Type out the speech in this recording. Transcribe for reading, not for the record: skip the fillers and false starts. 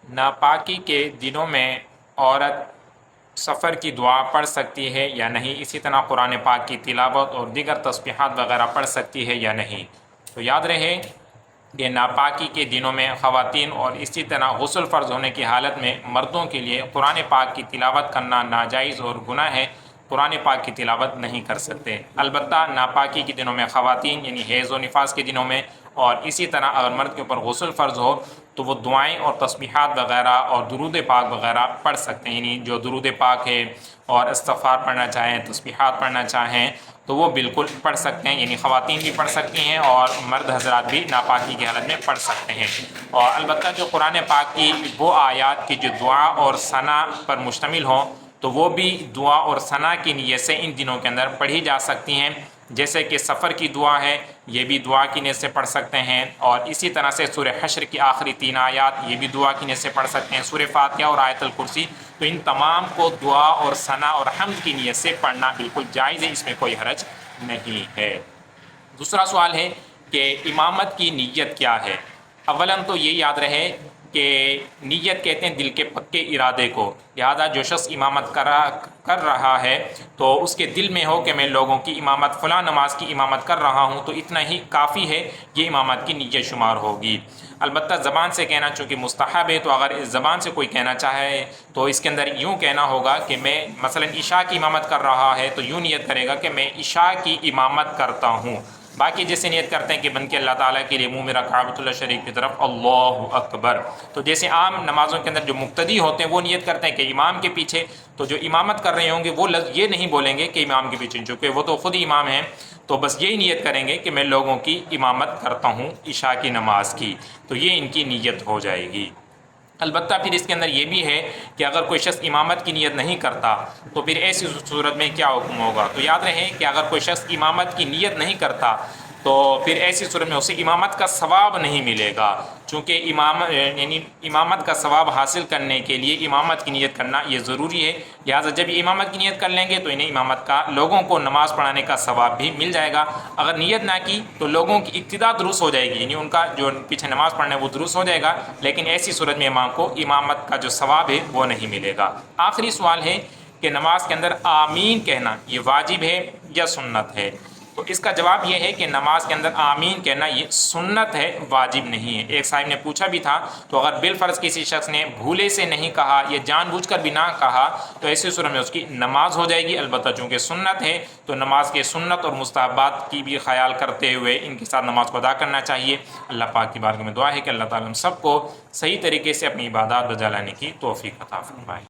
ناپاکی کے دنوں میں عورت سفر کی دعا پڑھ سکتی ہے یا نہیں، اسی طرح قرآن پاک کی تلاوت اور دیگر تسبیحات وغیرہ پڑھ سکتی ہے یا نہیں؟ تو یاد رہے کہ ناپاکی کے دنوں میں خواتین اور اسی طرح غسل فرض ہونے کی حالت میں مردوں کے لیے قرآن پاک کی تلاوت کرنا ناجائز اور گناہ ہے، قرآن پاک کی تلاوت نہیں کر سکتے۔ البتہ ناپاکی کے دنوں میں خواتین یعنی حیض و نفاس کے دنوں میں اور اسی طرح اگر مرد کے اوپر غسل فرض ہو تو وہ دعائیں اور تسبیحات وغیرہ اور درود پاک وغیرہ پڑھ سکتے ہیں، یعنی جو درود پاک ہے اور استغفار پڑھنا چاہیں، تسبیحات پڑھنا چاہیں تو وہ بالکل پڑھ سکتے ہیں، یعنی خواتین بھی پڑھ سکتی ہیں اور مرد حضرات بھی ناپاکی کی حالت میں پڑھ سکتے ہیں۔ اور البتہ جو قرآن پاک کی وہ آیات کی جو دعا اور ثنا پر مشتمل ہوں تو وہ بھی دعا اور ثنا کی نیت سے ان دنوں کے اندر پڑھی جا سکتی ہیں، جیسے کہ سفر کی دعا ہے یہ بھی دعا کی نیت سے پڑھ سکتے ہیں، اور اسی طرح سے سورہ حشر کی آخری 3 آیات یہ بھی دعا کی نیت سے پڑھ سکتے ہیں، سورہ فاتحہ اور آیت الکرسی، تو ان تمام کو دعا اور ثنا اور حمد کی نیت سے پڑھنا بالکل جائز ہے، اس میں کوئی حرج نہیں ہے۔ دوسرا سوال ہے کہ امامت کی نیت کیا ہے؟ اولاً تو یہ یاد رہے کہ نیت کہتے ہیں دل کے پکے ارادے کو، لہذا جو شخص امامت کر رہا ہے تو اس کے دل میں ہو کہ میں لوگوں کی امامت فلاں نماز کی امامت کر رہا ہوں تو اتنا ہی کافی ہے، یہ امامت کی نیت شمار ہوگی۔ البتہ زبان سے کہنا چونکہ مستحب ہے، تو اگر اس زبان سے کوئی کہنا چاہے تو اس کے اندر یوں کہنا ہوگا کہ میں مثلا عشاء کی امامت کر رہا ہے تو یوں نیت کرے گا کہ میں عشاء کی امامت کرتا ہوں۔ باقی جیسے نیت کرتے ہیں کہ بن کے اللہ تعالیٰ کے لیے منہ میرا کعبۃ اللہ شریف کی طرف اللہ اکبر، تو جیسے عام نمازوں کے اندر جو مقتدی ہوتے ہیں وہ نیت کرتے ہیں کہ امام کے پیچھے، تو جو امامت کر رہے ہوں گے وہ لفظ یہ نہیں بولیں گے کہ امام کے پیچھے، چونکہ وہ تو خود ہی امام ہیں، تو بس یہی نیت کریں گے کہ میں لوگوں کی امامت کرتا ہوں عشاء کی نماز کی، تو یہ ان کی نیت ہو جائے گی۔ البتہ پھر اس کے اندر یہ بھی ہے کہ اگر کوئی شخص امامت کی نیت نہیں کرتا تو پھر ایسی صورت میں کیا حکم ہوگا؟ تو یاد رہے کہ اگر کوئی شخص امامت کی نیت نہیں کرتا تو پھر ایسی صورت میں اسے امامت کا ثواب نہیں ملے گا، چونکہ امامت کا ثواب حاصل کرنے کے لیے امامت کی نیت کرنا یہ ضروری ہے، لہٰذا جب یہ امامت کی نیت کر لیں گے تو انہیں امامت کا لوگوں کو نماز پڑھانے کا ثواب بھی مل جائے گا۔ اگر نیت نہ کی تو لوگوں کی ابتدا درست ہو جائے گی، یعنی ان کا جو پیچھے نماز پڑھنا ہے وہ درست ہو جائے گا، لیکن ایسی صورت میں امام کو امامت کا جو ثواب ہے وہ نہیں ملے گا۔ آخری سوال ہے کہ نماز کے اندر آمین کہنا یہ واجب ہے یا سنت ہے؟ تو اس کا جواب یہ ہے کہ نماز کے اندر آمین کہنا یہ سنت ہے، واجب نہیں ہے۔ ایک صاحب نے پوچھا بھی تھا تو اگر بالفرض کسی شخص نے بھولے سے نہیں کہا یا جان بوجھ کر بھی نہ کہا تو ایسی صورت میں اس کی نماز ہو جائے گی، البتہ چونکہ سنت ہے تو نماز کے سنت اور مستحبات کی بھی خیال کرتے ہوئے ان کے ساتھ نماز کو ادا کرنا چاہیے۔ اللہ پاک کی بارگاہ میں دعا ہے کہ اللہ تعالیٰ ہم سب کو صحیح طریقے سے اپنی عبادات بجا لانے کی توفیق عطا فرمائے۔